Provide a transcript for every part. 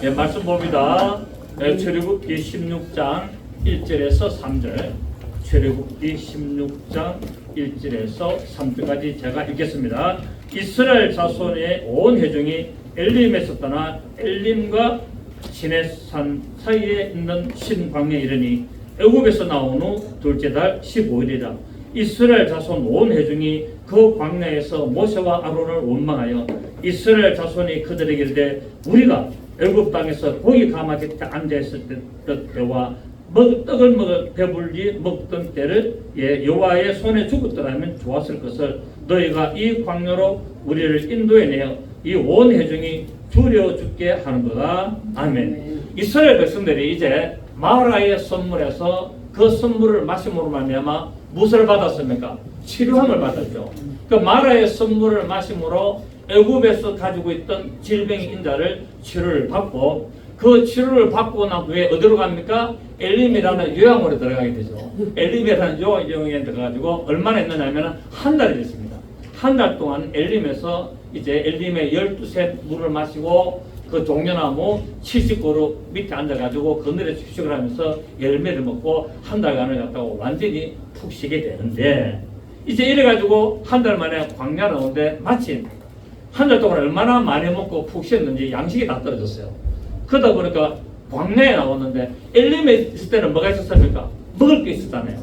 예, 말씀 봅니다. 출애굽기 16장 1절에서 3절. 출애굽기 16장 1절에서 3절까지 제가 읽겠습니다. 이스라엘 자손의 온 회중이 엘림에서 떠나 엘림과 시내산 사이에 있는 신광야에 이르니 애굽에서 나온 후 둘째 달 15일이라. 이스라엘 자손 온 회중이 그 광야에서 모세와 아론을 원망하여 이스라엘 자손이 그들에게 이르되 우리가 애굽 땅에서 고기 가마 곁에 앉아 있을 때와 떡을 먹어 배불리 먹던 때를 여호와의 손에 죽었더라면 좋았을 것을 너희가 이 광야로 우리를 인도해내어 이 온 회중이 두려워 죽게 하는도다. 아멘. 이스라엘 백성들이 이제 마라의 선물에서 그 선물을 마심으로 말미암아 무엇을 받았습니까? 치료함을 받았죠. 그 마라의 선물을 마심으로 애굽에서 가지고 있던 질병의 인자를 치료를 받고 그 치료를 받고 난 후에 어디로 갑니까? 엘림이라는 요양원에 들어가게 되죠. 엘림이라는 요양원에 들어가지고 얼마나 했느냐면 한 달이 됐습니다. 한 달 동안 엘림에서 이제 엘림의 12새 물을 마시고 그 종려나무 70그루 밑에 앉아가지고 그늘에 휴식을 하면서 열매를 먹고 한 달간을 갔다고 완전히 푹 쉬게 되는데 이제 이래가지고 한 달 만에 광야를 오는데 마침 한 달 동안 얼마나 많이 먹고 푹 쉬었는지 양식이 다 떨어졌어요. 그러다 보니까 광야에 나왔는데 엘림에 있을 때는 뭐가 있었습니까? 먹을 게 있었잖아요.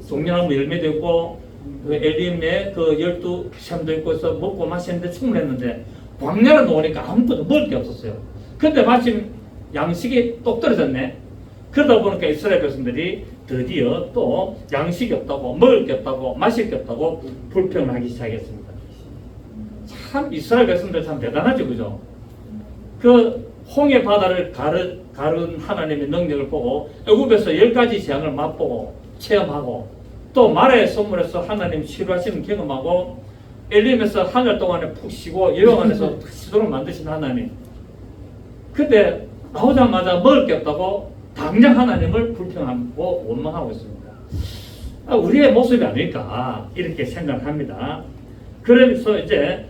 종려나무 열매도 있고 그 엘림에 그 12샘도 있고 해서 먹고 마시는데 충분했는데 광야로 놓으니까 아무것도 먹을 게 없었어요. 근데 마침 양식이 똑 떨어졌네. 그러다 보니까 이스라엘 백성들이 드디어 또 양식이 없다고 먹을 게 없다고 마실 게 없다고 불평을 하기 시작했습니다. 참 이스라엘 백성들 참 대단하죠, 그죠? 그 홍해 바다를 가른 하나님의 능력을 보고 애굽에서 10가지 재앙을 맛보고 체험하고 또 마라의 선물에서 하나님 치료하시는 경험하고 엘림에서 한 달 동안에 푹 쉬고 요양원에서 쉬도록 만드신 하나님. 그때 나오자마자 먹을 게 없다고 당장 하나님을 불평하고 원망하고 있습니다. 우리의 모습이 아닐까 이렇게 생각합니다. 그러면서 이제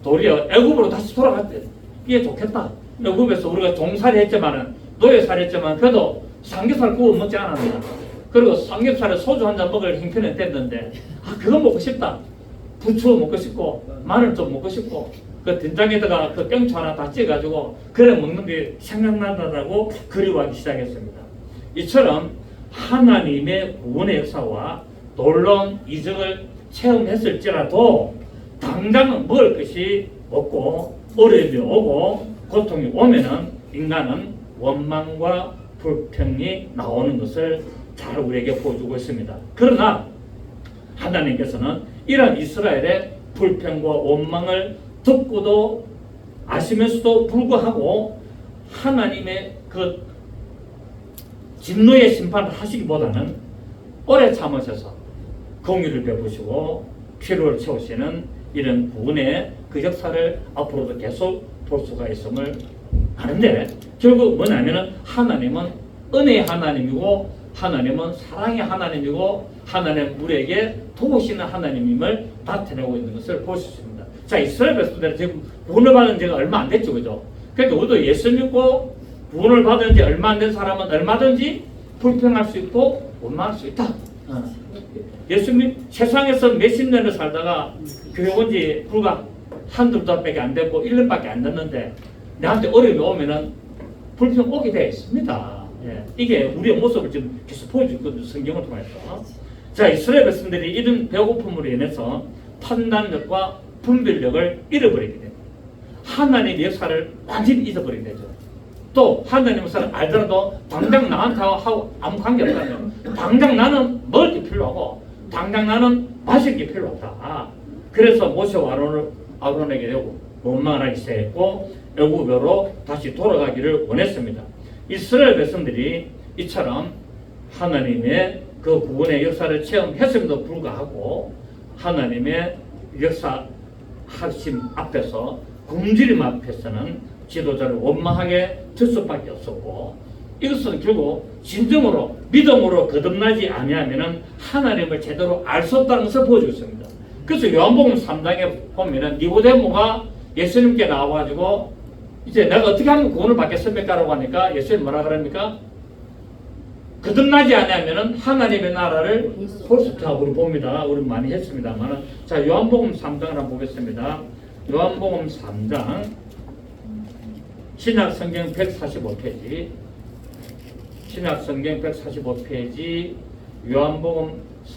도리어 애굽으로 다시 돌아갈 때 이게 좋겠다. 애굽에서 우리가 종살이 했지만은 노예살이 했지만 그래도 삼겹살 구워 먹지 않았느냐. 그리고 삼겹살에 소주 한 잔 먹을 형편은 됐는데 그거 먹고 싶다. 부추 먹고 싶고 마늘 좀 먹고 싶고 그 된장에다가 그 땡초 하나 다 찌가지고 그래 먹는 게 생각난다고 그리워하기 시작했습니다. 이처럼 하나님의 구원의 역사와 놀라운 이적을 체험했을지라도 당장은 먹을 것이 없고 어려움이 오고 고통이 오면은 인간은 원망과 불평이 나오는 것을 잘 우리에게 보여주고 있습니다. 그러나 하나님께서는 이러한 이스라엘의 불평과 원망을 듣고도 아시면서도 불구하고 하나님의 그 진노의 심판을 하시기보다는 오래 참으셔서 공의를 베푸시고 필요를 채우시는 이런 구원의 그 역사를 앞으로도 계속 볼 수가 있음을 아는데 결국 뭐냐면은 하나님은 은혜의 하나님이고 하나님은 사랑의 하나님이고 하나님 우리에게 도우시는 하나님임을 나타내고 있는 것을 볼 수 있습니다. 자, 이스라엘 백성들은 지금 구원을 받은 지가 얼마 안 됐죠, 그죠? 그러니까 우리도 예수 믿고 구원을 받은 지 얼마 안 된 사람은 얼마든지 불평할 수 있고 원망할 수 있다. 예수님 세상에서 몇십 년을 살다가 교회 온 지 불과 한두 달밖에 안 됐고 1년밖에 안 됐는데 나한테 어려움이 오면은 불평 오게 되어 있습니다. 이게 우리의 모습을 지금 계속 보여주거든요. 성경을 통해서. 자, 이스라엘 백성들이 이런 배고픔으로 인해서 판단력과 분별력을 잃어버리게 됩니다. 하나님의 역사를 완전히 잊어버리게 되죠. 또 하나님의 역사를 알더라도 당장 나한테 하고 아무 관계 없다면 당장 나는 먹을 게 필요하고 당장 나는 마실 게 필요하다. 그래서 모세와 아론에게 원망을 하기 시작했고 애굽으로 다시 돌아가기를 원했습니다. 이스라엘 백성들이 이처럼 하나님의 그 구원의 역사를 체험했음에도 불구하고 하나님의 역사하심 앞에서 굶주림 앞에서는 지도자를 원망하게 될 수밖에 없었고 이것은 결국 진정으로 믿음으로 거듭나지 아니하면은 하나님을 제대로 알 수 없다는 것을 보여주고 있습니다. 그래서 요한복음 3장에 보면은 니고데모가 예수님께 나와가지고 이제 내가 어떻게 하면 구원을 받겠습니까? 라고 하니까 예수님 뭐라 그럽니까? 거듭나지 않으면은 하나님의 나라를 볼 수 없다. 우리 봅니다. 우리 많이 했습니다만. 자, 요한복음 3장을 한번 보겠습니다. 요한복음 3장 신약성경 145페이지 신약성경 145페이지 요한복음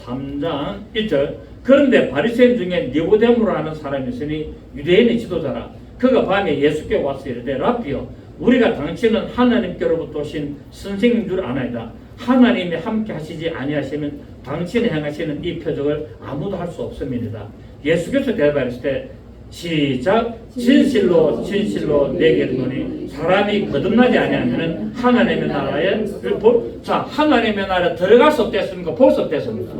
3장 1절 그런데 바리새인 중에 니고데모라 하는 사람이 있으니 유대인의 지도자라 그가 밤에 예수께 와서 이르되 랍비여 우리가 당신은 하나님께로부터 오신 선생인 줄 아나이다. 하나님이 함께 하시지 아니하시면 당신이 행하시는 이 표적을 아무도 할 수 없음이니이다. 예수께서 대답하실 때 시작 진실로 진실로 내게 이르노니 사람이 거듭나지 아니하면 하나님의 나라에 자 하나님의 나라에 들어갈 수 없겠습니까? 볼 수 없겠습니까?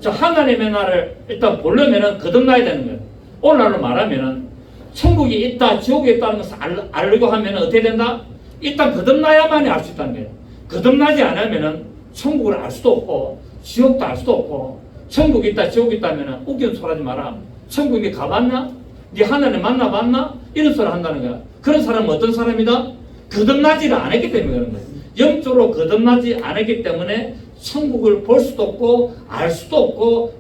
자 하나님의 나라를 일단 보려면은 거듭나야 되는 거예요. 오늘날로 말하면은 천국이 있다 지옥이 있다는 것을 알려고 하면 어떻게 된다? 일단 거듭나야만이 알 수 있다는 거예요. 거듭나지 않으면은 천국을 알 수도 없고 지옥도 알 수도 없고 천국이 있다 지옥이 있다면은 웃기는 소리 하지 마라. 천국에 가봤나? 네 하나님 만나봤나? 이런 소리 한다는 거야. 그런 사람은 어떤 사람이다? 거듭나지를 않았기 때문에 그런 거예요. 영적으로 거듭나지 않았기 때문에 천국을 볼 수도 없고 알 수도 없고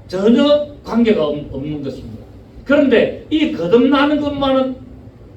전혀 관계가 없는 것입니다. 그런데 이 거듭나는 것만은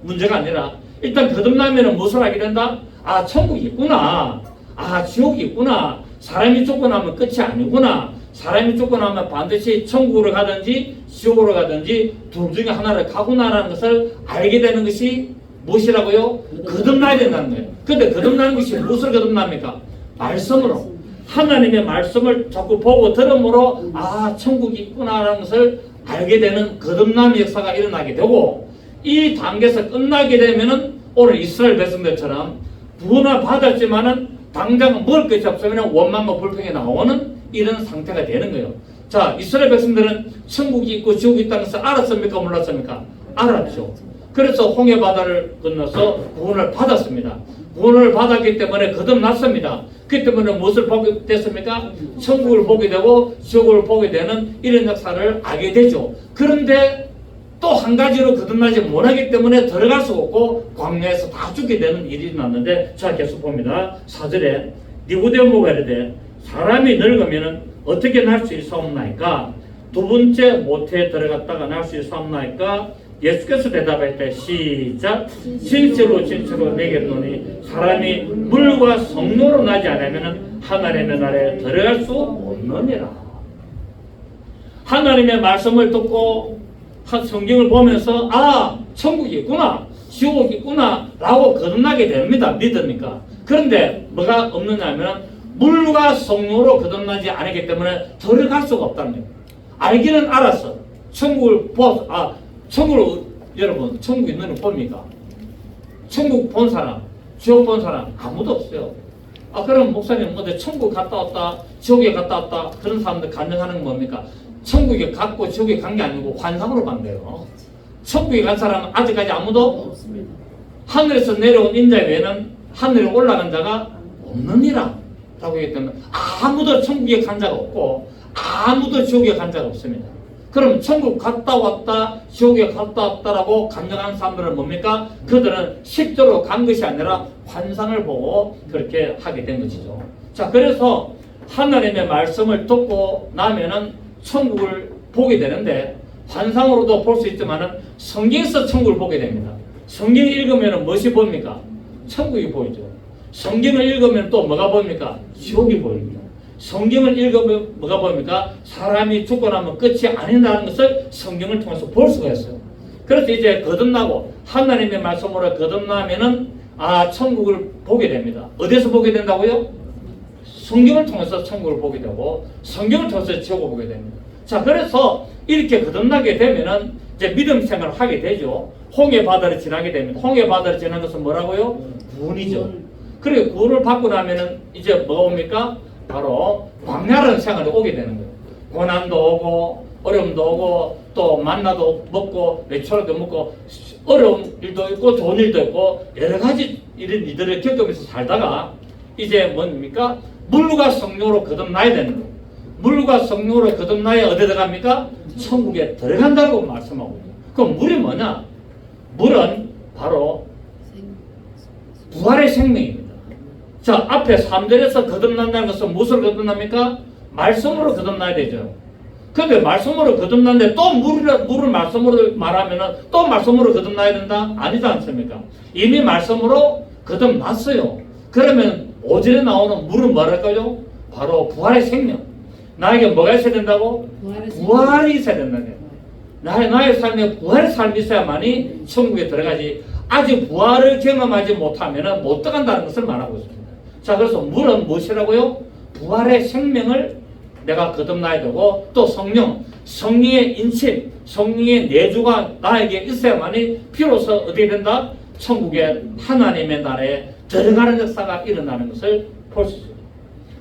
문제가 아니라 일단 거듭나면 무엇을 하게 된다? 아 천국이 있구나. 아 지옥이 있구나. 사람이 죽고 나면 끝이 아니구나. 사람이 죽고 나면 반드시 천국으로 가든지 지옥으로 가든지 둘 중에 하나를 가구나라는 것을 알게 되는 것이 무엇이라고요? 거듭나야 된다는 거예요. 근데 거듭나는 것이 무엇을 거듭납니까? 말씀으로. 하나님의 말씀을 자꾸 보고 들음으로 아 천국이 있구나라는 것을 알게 되는 거듭남의 역사가 일어나게 되고 이 단계에서 끝나게 되면은 오늘 이스라엘 백성들처럼 구원을 받았지만은 당장 먹을 것이 없으면 원망과 불평이 나오는 이런 상태가 되는 거예요. 자, 이스라엘 백성들은 천국이 있고 지옥이 있다는 것을 알았습니까? 몰랐습니까? 알았죠. 그래서 홍해 바다를 건너서 구원을 받았습니다. 구원을 받았기 때문에 거듭났습니다. 그렇기 때문에 무엇을 보게 됐습니까? 천국을 보게 되고 지옥을 보게 되는 이런 역사를 알게 되죠. 그런데 또 한 가지로 거듭나지 못하기 때문에 들어갈 수 없고 광야에서 다 죽게 되는 일이 났는데 자 계속 봅니다. 4절에 니고데모가 이르되 사람이 늙으면 어떻게 날 수 있사옵나이까? 두 번째 모태에 들어갔다가 날 수 있사옵나이까? 예수께서 대답할 때 시작 진실로 진실로 내게 이르노니 사람이 물과 성령으로 나지 않으면 하나님의 나라에 들어갈 수 없느니라. 하나님의 말씀을 듣고 성경을 보면서 아 천국이 있구나 지옥이 있구나 라고 거듭나게 됩니다. 믿으니까. 그런데 뭐가 없느냐 하면 물과 성령으로 거듭나지 않았기 때문에 들어갈 수가 없다는 거예요. 알기는 알았어. 천국을 천국을 여러분 천국 있는 거 봅니까? 천국 본 사람 지옥 본 사람 아무도 없어요. 그럼 목사님 근데 천국 갔다 왔다 지옥에 갔다 왔다 그런 사람들 간증하는 건 뭡니까? 천국에 갔고 지옥에 간 게 아니고 환상으로 간대요. 천국에 간 사람은 아직까지 아무도 없습니다. 하늘에서 내려온 인자 외에는 하늘에 올라간 자가 없느니라 라고 했기 때문에 아무도 천국에 간 자가 없고 아무도 지옥에 간 자가 없습니다. 그럼 천국 갔다 왔다 지옥에 갔다 왔다라고 간증하는 사람들은 뭡니까? 그들은 실제로 간 것이 아니라 환상을 보고 그렇게 하게 된 것이죠. 자, 그래서 하나님의 말씀을 듣고 나면은 천국을 보게 되는데 환상으로도 볼 수 있지만은 성경에서 천국을 보게 됩니다. 성경을 읽으면 무엇이 보입니까? 천국이 보이죠. 성경을 읽으면 또 뭐가 보입니까? 지옥이 보입니다. 성경을 읽으면 뭐가 보입니까? 사람이 죽고 나면 끝이 아니라는 것을 성경을 통해서 볼 수가 있어요. 그래서 이제 거듭나고 하나님의 말씀으로 거듭나면은 천국을 보게 됩니다. 어디서 보게 된다고요? 성경을 통해서 천국을 보게 되고 성경을 통해서 지옥을 보게 됩니다. 자, 그래서 이렇게 거듭나게 되면은 이제 믿음 생활을 하게 되죠. 홍해 바다를 지나게 됩니다. 홍해 바다를 지난 것은 뭐라고요? 구원이죠. 그리고 구원을 받고 나면은 이제 뭐가 옵니까? 바로 광야라는 생활이 오게 되는 거예요. 고난도 오고 어려움도 오고 또 만나도 먹고 외초라도 먹고 어려운 일도 있고 좋은 일도 있고 여러 가지 이런 일들을 겪으면서 살다가 이제 뭡니까? 물과 성령으로 거듭나야 되는 거예요. 물과 성령으로 거듭나야 어디 들어갑니까? 천국에 들어간다고 말씀하고 있어요. 그럼 물이 뭐냐? 물은 바로 부활의 생명입니다. 자, 앞에 3절에서 거듭난다는 것은 무엇으로 거듭납니까? 말씀으로 거듭나야 되죠. 근데 말씀으로 거듭났는데 또 물을 말씀으로 말하면은 또 말씀으로 거듭나야 된다? 아니지 않습니까? 이미 말씀으로 거듭났어요. 그러면 5절에 나오는 물은 뭐랄까요? 바로 부활의 생명. 나에게 뭐가 있어야 된다고? 부활이 있어야 된다는 거예요. 나의 삶에 부활의 삶이 있어야만이 천국에 들어가지. 아직 부활을 경험하지 못하면 못 들어간다는 것을 말하고 있습니다. 자, 그래서 물은 무엇이라고요? 부활의 생명을 내가 거듭나야 되고, 또 성령의 인침, 성령의 내주가 나에게 있어야만이 비로소 어떻게 된다? 천국의 하나님의 나라에 들어가는 역사가 일어나는 것을 볼 수 있습니다.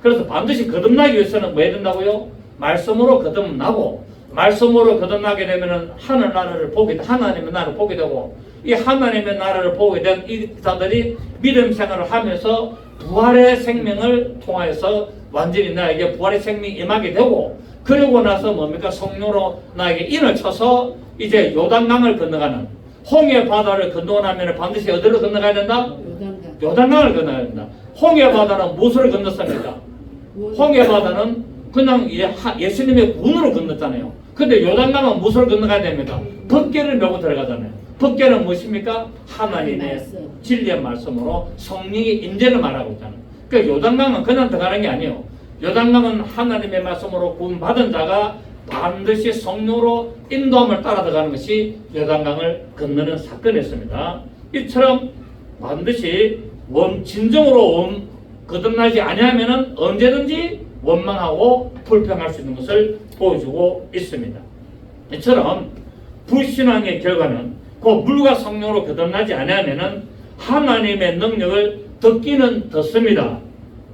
그래서 반드시 거듭나기 위해서는 뭐 해야 된다고요? 말씀으로 거듭나고, 말씀으로 거듭나게 되면은 하늘 나라를 보게, 하나님의 나라를 보게 되고, 이 하나님의 나라를 보게 된 이 사람들이 믿음 생활을 하면서 부활의 생명을 통하여서 완전히 나에게 부활의 생명이 임하게 되고, 그러고 나서 뭡니까? 성령으로 나에게 인을 쳐서 이제 요단강을 건너가는, 홍해 바다를 건너고 나면 반드시 어디로 건너가야 된다? 요단강을 건너야 된다. 홍해 바다는 무엇으로 건넜습니까? 홍해 바다는 그냥 예수님의 군으로 건넜잖아요. 근데 요단강은 무엇으로 건너가야 됩니까? 법궤를 메고 들어가잖아요. 법궤는 무엇입니까? 하나님의 진리의 말씀으로 성령의 임재를 말하고 있잖아요. 그러니까 요단강은 그냥 들어가는 게 아니에요. 요단강은 하나님의 말씀으로 구원받은 자가 반드시 성령으로 인도함을 따라 들어가는 것이 요단강을 건너는 사건이었습니다. 이처럼 반드시 진정으로 거듭나지 아니하면 언제든지 원망하고 불평할 수 있는 것을 보여주고 있습니다. 이처럼 불신앙의 결과는 그 물과 성령으로 거듭나지 아니하면 하나님의 능력을 듣기는 듣습니다.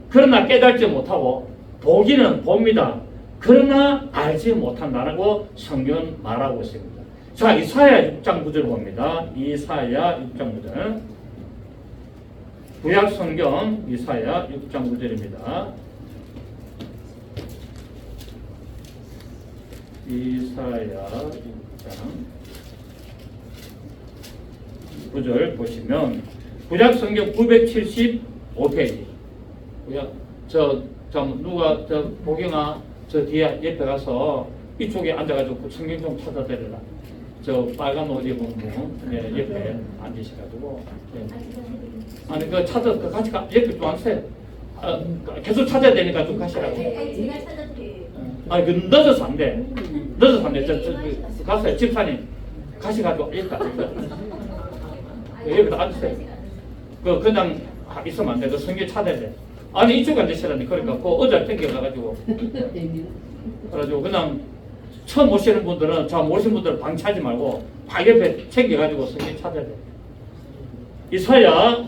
그러나 깨닫지 못하고 보기는 봅니다. 그러나 알지 못한다고 성경은 말하고 있습니다. 자, 이사야 6장 9절 봅니다. 이사야 6장 9절. 구약 성경 이사야 6장 9절입니다. 이사야 6장 9절 보시면 구약 성경 975페이지. 누가 보경아 저 뒤에 옆에 가서 이쪽에 앉아가지고 성경 좀 찾아드려라. 저 빨간 옷 입은 분 옆에 앉으셔가지고. 아니 같이 옆에 좀 앉으세요. 계속 찾아야 되니까 좀 가시라고. 제가 찾아드려요. 아니 늦어서 안 돼. 늦어서 안 돼. 저 가세요. 집사님 가시가지고 여기다 앉으세요. 그냥 있으면 안 돼. 그 성경 찾아야 돼. 아니 이쪽에 앉으시라니. 그러니까 그 의자 땡겨가지고 그래가지고 그냥 처음 오시는 분들은 잘 모르시는 분들은 방치하지 말고 다 옆에 챙겨가지고 성경 찾아야 돼. 이사야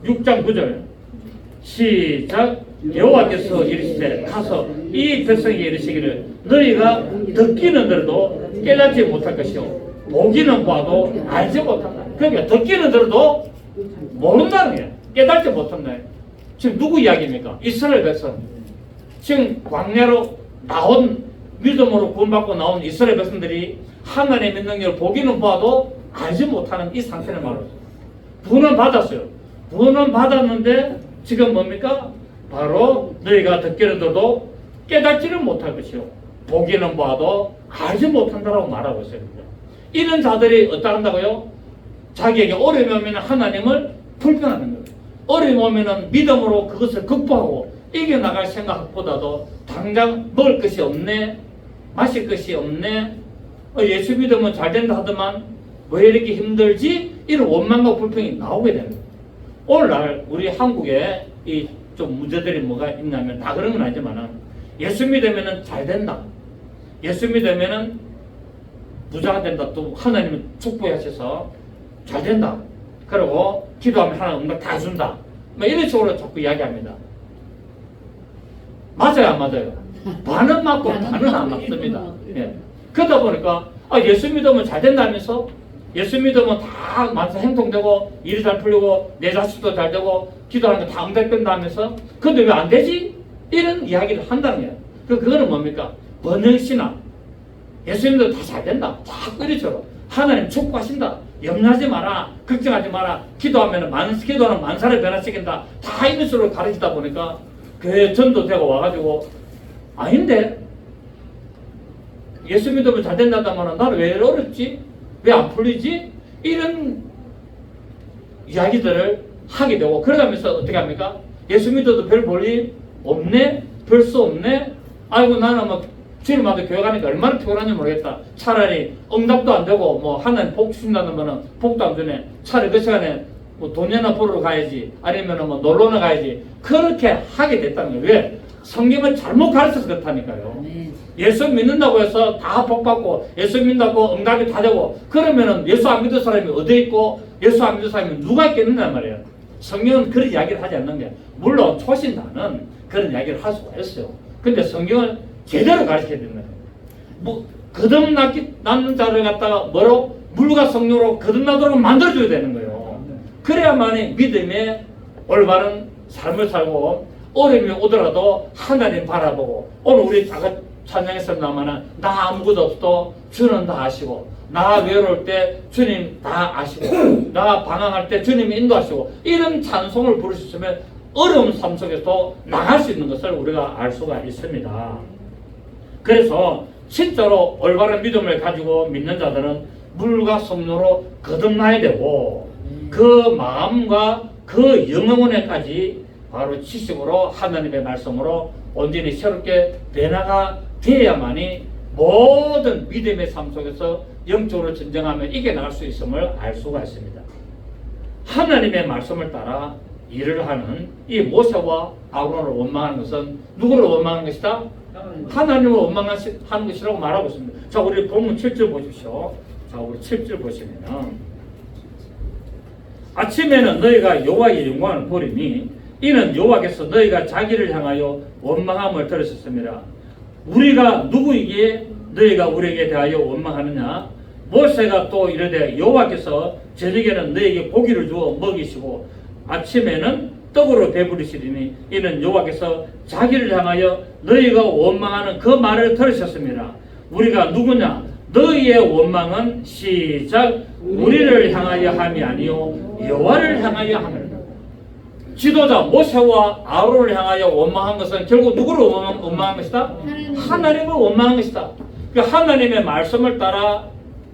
6장 9절 시작. 여호와께서 이르시되 가서 이 백성에게 이르시기를 너희가 듣기는 들어도 깨닫지 못할 것이요 보기는 봐도 알지 못한다. 그러니까 듣기는 들어도 모른다는 거예요. 깨닫지 못한다. 지금 누구 이야기입니까? 이스라엘 백성. 지금 광야로 나온 믿음으로 구원받고 나온 이스라엘 백성들이 하나님의 능력을 보기는 봐도 알지 못하는 이 상태를 말해요. 구원은 받았어요. 구원은 받았는데 지금 뭡니까? 바로 너희가 듣기는 들어도 깨닫지는 못할 것이요 보기는 봐도 알지 못한다라고 말하고 있어요. 이런 자들이 어떠 한다고요? 자기에게 어려움이 오면 하나님을 불평하는 거예요. 어려움이 오면 믿음으로 그것을 극복하고 이겨나갈 생각보다도 당장 먹을 것이 없네, 마실 것이 없네, 예수 믿으면 잘 된다 하더만 왜 이렇게 힘들지? 이런 원망과 불평이 나오게 됩니다. 오늘날 우리 한국에 이 좀 문제들이 뭐가 있냐면 다 그런 건 아니지만 예수 믿으면 잘 된다, 예수 믿으면 부자가 된다, 또 하나님은 축복하셔서 잘 된다, 그리고 기도하면 하나님 응답 다 준다, 뭐 이런 식으로 자꾸 이야기합니다. 맞아요, 안 맞아요? 반은 맞고 반은 안 맞습니다. 예. 그러다 보니까 예수 믿으면 잘 된다면서, 예수 믿으면 다 만사 행통되고 일이 잘 풀리고 내 자식도 잘 되고 기도하는 거 다 응답된다면서, 근데 왜 안 되지? 이런 이야기를 한다는 거예요. 그거는 뭡니까? 번영신앙. 예수 믿으면 다 잘 된다, 자꾸 이렇죠. 하나님 축복하신다, 염려하지 마라, 걱정하지 마라, 기도하면 기도하는 만사를 변화시킨다. 다 이런 식으로 가르치다 보니까 교회 전도되고 와가지고 아닌데 예수 믿으면 잘 된다면 나는 왜 어렵지? 왜 안 풀리지? 이런 이야기들을 하게 되고 그러면서 어떻게 합니까? 예수 믿어도 별 볼일 없네? 별 수 없네? 아이고 나는 뭐 주일마다 교회 가니까 얼마나 피곤한지 모르겠다. 차라리 응답도 안 되고 뭐 하나님 복 주신다는 거는 복도 안 주네. 차라리 그 시간에 뭐 돈이나 보러 가야지 아니면 뭐 놀러나 가야지 그렇게 하게 됐다는 거예요. 왜? 성경을 잘못 가르쳐서 그렇다니까요. 예수 믿는다고 해서 다 복받고 예수 믿는다고 응답이 다 되고 그러면은 예수 안 믿는 사람이 어디 있고 예수 안 믿는 사람이 누가 있겠느냐 말이에요. 성경은 그런 이야기를 하지 않는 게 물론 초신자는 그런 이야기를 할 수가 있어요. 근데 성경을 제대로 가르쳐야 된다. 뭐 거듭났는 자를 갖다가 뭐로 물과 성령으로 거듭나도록 만들어줘야 되는 거예요. 그래야만이 믿음의 올바른 삶을 살고 어려움이 오더라도 하나님 바라보고 오늘 우리 아까 찬양했습니다마는 나 아무것도 없어도 주는 다 아시고 나 외로울 때 주님 다 아시고 나 방황할 때 주님이 인도하시고 이런 찬송을 부를 수 있으면 어려운 삶 속에서 나갈 수 있는 것을 우리가 알 수가 있습니다. 그래서 진짜로 올바른 믿음을 가지고 믿는 자들은 물과 성령으로 거듭나야 되고 그 마음과 그 영혼에까지 바로 지식으로 하나님의 말씀으로 온전히 새롭게 변화가 되어야만이 모든 믿음의 삶 속에서 영적으로 전쟁하며 이겨나갈 수 있음을 알 수가 있습니다. 하나님의 말씀을 따라 일을 하는 이 모세와 아론을 원망하는 것은 누구를 원망하는 것이다? 하나님을 원망하는 것이라고 말하고 있습니다. 자, 우리 본문 7절 보십시오. 자, 우리 7절 보시면은 아침에는 너희가 여호와의 영광을 보리니 이는 여호와께서 너희가 자기를 향하여 원망함을 들으셨습니다. 우리가 누구이기에 너희가 우리에게 대하여 원망하느냐? 모세가 또 이르되 여호와께서 저녁에는 너희에게 고기를 주어 먹이시고 아침에는 떡으로 배부르시리니 이는 여호와께서 자기를 향하여 너희가 원망하는 그 말을 들으셨습니다. 우리가 누구냐? 너희의 원망은 시작 우리를 향하여 함이 아니요 여호와를 향하여 함이라. 지도자 모세와 아론을 향하여 원망한 것은 결국 누구를 원망한 것이다? 하나님을 원망한 것이다. 그 하나님의 말씀을 따라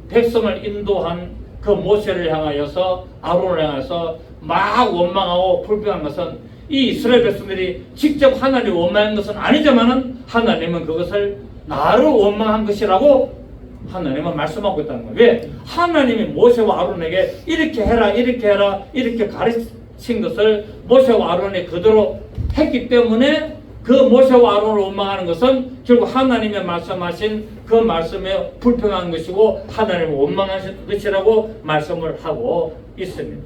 백성을 인도한 그 모세를 향하여서 아론을 향해서 막 원망하고 불평한 것은 이 이스라엘 백성들이 직접 하나님을 원망한 것은 아니지만은 하나님은 그것을 나를 원망한 것이라고 하나님은 말씀하고 있다는 거예요. 왜? 하나님이 모세와 아론에게 이렇게 해라 이렇게 해라 이렇게 가르친 것을 모세와 아론이 그대로 했기 때문에 그 모세와 아론을 원망하는 것은 결국 하나님의 말씀하신 그 말씀에 불평한 것이고 하나님을 원망하신 것이라고 말씀을 하고 있습니다.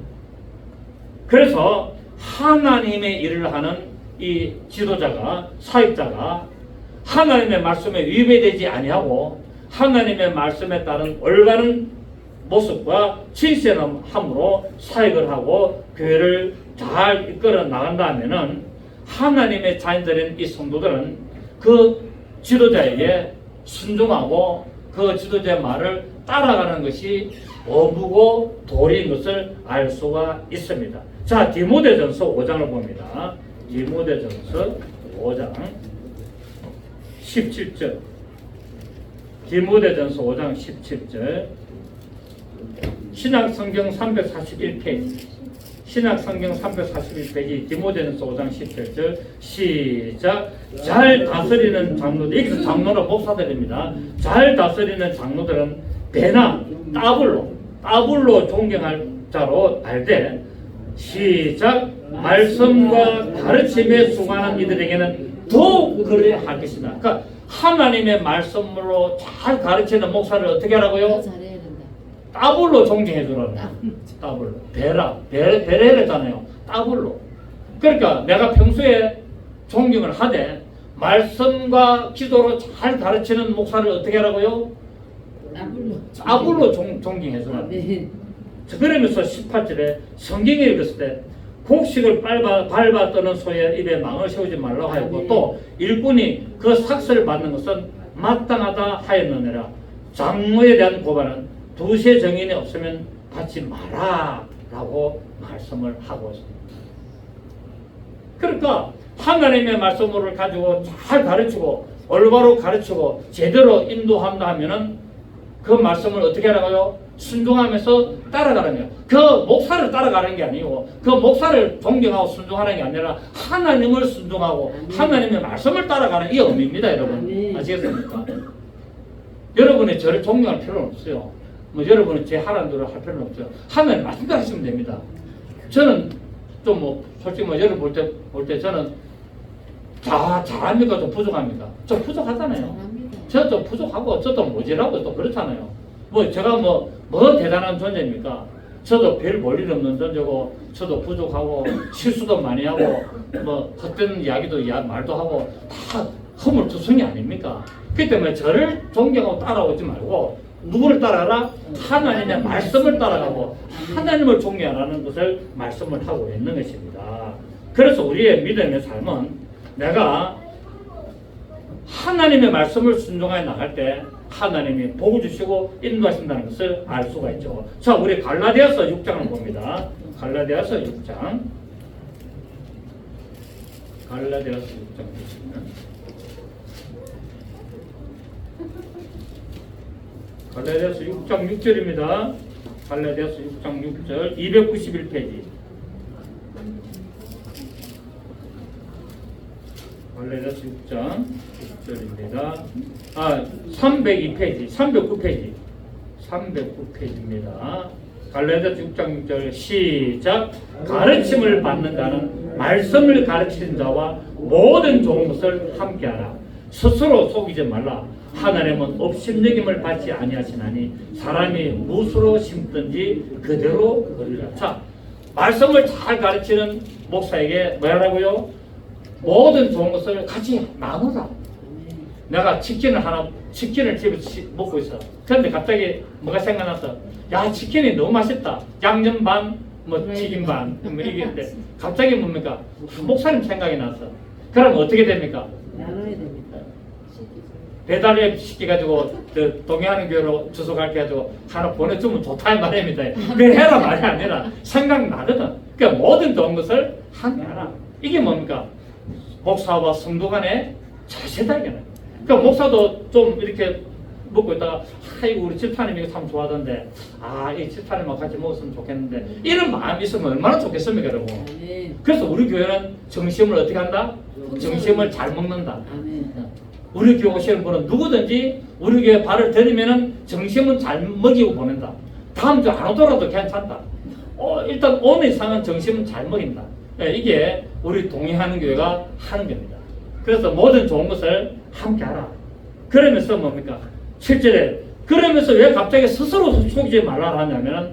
그래서 하나님의 일을 하는 이 지도자가 사역자가 하나님의 말씀에 위배되지 아니하고 하나님의 말씀에 따른 올바른 모습과 진실함으로 사역을 하고 교회를 잘 이끌어 나간다면은 하나님의 자녀들인 이 성도들은 그 지도자에게 순종하고 그 지도자의 말을 따라가는 것이 어부고 도리인 것을 알 수가 있습니다. 자, 디모데전서 5장을 봅니다. 디모데전서 5장 17절. 디모데전서 5장 17절. 신약성경 341페이지. 신약성경 341페이지 디모데전서 5장 17절 시작. 잘 다스리는 장로들, 여기서 장로는 목사들입니다. 잘 다스리는 장로들은 배나 따블로 존경할 자로 알되 시작. 말씀과 가르침에 수고하는 이들에게는 더욱 그래야 할 것이다. 그러니까 하나님의 말씀으로 잘 가르치는 목사를 어떻게 하라고요? 따블로 존경해 주라는 거예요. 따블로. 배려했잖아요. 따블로. 그러니까 내가 평소에 존경을 하되 말씀과 기도로 잘 가르치는 목사를 어떻게 하라고요? 따블로 존경해 주라는 거예요. 그러면서 18절에 성경에 읽었을 때 곡식을 밟아 떠는 소의 입에 망을 세우지 말라고 하였고 또 일꾼이 그 삭슬을 받는 것은 마땅하다 하였느니라. 장로에 대한 고발은 두세 정인이 없으면 받지 마라 라고 말씀을 하고 있습니다. 그러니까 하나님의 말씀을 가지고 잘 가르치고 올바로 가르치고 제대로 인도한다 하면은 그 말씀을 어떻게 하라고요? 순종하면서 따라가는 거예요. 그 목사를 따라가는 게 아니고 그 목사를 존경하고 순종하는 게 아니라 하나님을 순종하고 하나님의 말씀을 따라가는 이 의미입니다, 여러분. 아시겠습니까? 여러분이 저를 존경할 필요는 없어요. 뭐 여러분은 제 하나님대로 할 필요는 없어요. 하나님 말씀대로 하시면 됩니다. 저는 좀 뭐 솔직히 뭐 여러분 볼 때 저는 잘합니까? 좀 부족합니까? 좀 부족하잖아요. 저도 좀 부족하고 저도 모자라고 또 그렇잖아요. 뭐 제가 뭐 대단한 존재입니까? 저도 별 볼 일 없는 존재고 저도 부족하고 실수도 많이 하고 뭐 헛된 이야기도 말도 하고 다 허물투성이 아닙니까? 그렇기 때문에 저를 존경하고 따라오지 말고 누구를 따라라? 하나님의 말씀을 따라가고 하나님을 존경하라는 것을 말씀을 하고 있는 것입니다. 그래서 우리의 믿음의 삶은 내가 하나님의 말씀을 순종하여 나갈 때 하나님이 복을 주시고 인도하신다는 것을 알 수가 있죠. 자, 우리 갈라디아서 6장을 봅니다. 갈라디아서 6장. 갈라디아서 6장 보시면 갈라디아서 6장 6절입니다. 갈라디아서 6장 6절 291페이지. 갈라디아서 6장 6절입니다. 302페이지, 309페이지, 309페이지입니다. 갈라디아서 6장 6절 시작. 가르침을 받는 자는 말씀을 가르치는 자와 모든 좋은 것을 함께하라. 스스로 속이지 말라. 하나님은 업신여김을 받지 아니하시나니 사람이 무엇으로 심든지 그대로 거두리라. 자, 말씀을 잘 가르치는 목사에게 뭐라고요? 모든 좋은 것을 같이 나누라. 내가 치킨을 집에서 먹고 있어. 그런데 갑자기 뭐가 생각났어. 야, 치킨이 너무 맛있다. 양념 반, 뭐 튀김 반, 뭐 이게 갑자기 뭡니까? 목사님 생각이 났어. 그럼 어떻게 됩니까? 나눠야 됩니다. 배달앱 시켜가지고 동의하는 교회로 주소 갈게 해가지고 하나 보내주면 좋다 이 말입니다. 그래 해라 말이 아니라 생각나거든. 그러니까 모든 좋은 것을 함께 하라. 이게 뭡니까? 목사와 성도 간의 자세다이잖아요. 그러니까 목사도 좀 이렇게 먹고 있다가 아이고 우리 집사님이 참 좋아하던데 이 집사님하고 같이 먹었으면 좋겠는데 이런 마음이 있으면 얼마나 좋겠습니까, 여러분? 그래서 우리 교회는 정심을 어떻게 한다? 정심을 잘 먹는다. 우리 교회 오시는 분은 누구든지 우리 교회 발을 들이면은 정심은 잘 먹이고 보낸다. 다음 주 안 오더라도 괜찮다. 일단 오늘 이상은 정심은 잘 먹인다. 이게 우리 동의하는 교회가 하는 겁니다. 그래서 모든 좋은 것을 함께 하라. 그러면서 뭡니까? 7절에 그러면서 왜 갑자기 스스로 속이지 말라 하냐면은